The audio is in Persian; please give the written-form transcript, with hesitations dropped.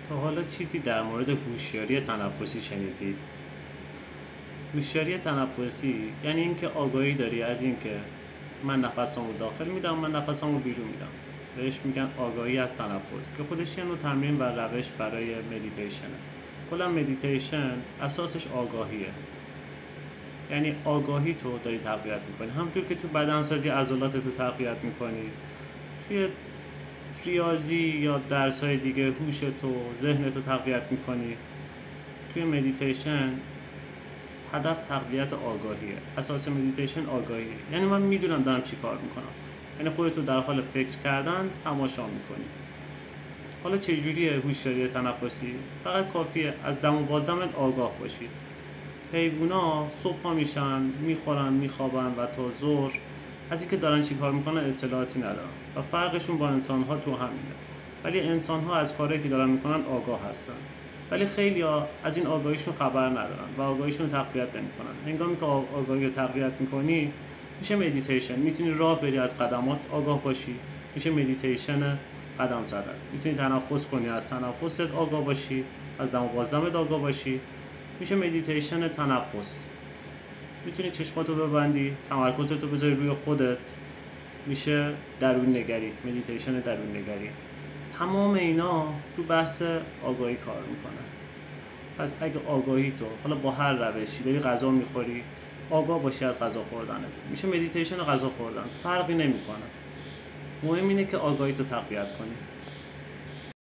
تا حالا چیزی در مورد هوشیاری تنفسی شنیدید؟ هوشیاری تنفسی یعنی اینکه آگاهی داری از اینکه من نفسمو داخل میدم، من نفسمو بیرون میدم. بهش میگن آگاهی از تنفس که خودش یه نوع تمرین و روش برای مدیتیشنه. کلا مدیتیشن اساسش آگاهیه، یعنی آگاهی تو داری تقویت میکنی. همونجور که تو بدنسازی عضلات تو تقویت میکنی، توی ریاضی یا درس‌های دیگه هوش تو، ذهن تو تقویت میکنی، توی مدیتیشن هدف تقویت آگاهیه. اساس مدیتیشن آگاهیه، یعنی من میدونم دارم چی کار میکنم، یعنی خودتو در حال فکر کردن تماشا میکنی. حالا چجوریه هوشیاری تنفسی؟ فقط کافیه از دم و بازدمت آگاه باشی. حیوونا صبح پا میشن، میخورن، میخوابن و تا ظهر از اینکه دارن چی کار میکنن اطلاعاتی ندارن و فرقشون با انسان‌ها تو همینه. ولی انسان‌ها از کاری که دارن میکنن آگاه هستن، ولی خیلی‌ها از این آگاهیشون خبر ندارن و آگاهیشون رو تقویت نمی‌کنن. هنگامی که آگاهی رو تقویت می‌کنی میشه مدیتیشن. میتونی راه بری، از قدمات آگاه باشی، میشه مدیتیشن قدم زدن. میتونی تنفس کنی، از تنفست آگاه باشی، از دم و بازدمت آگاه باشی، میشه مدیتیشن تنفس. میتونی چشماتو ببندی، تمرکزتو بذاری روی خودت، میشه درون نگری، مدیتیشن درون نگری. تمام اینا تو بحث آگاهی کار میکنه. پس اگه آگاهی تو حالا با هر روشی داری غذا میخوری، آگاه باشی از غذا خوردنت، میشه مدیتیشن غذا خوردن، فرقی نمیکنه. مهم اینه که آگاهی تو تقویت کنی.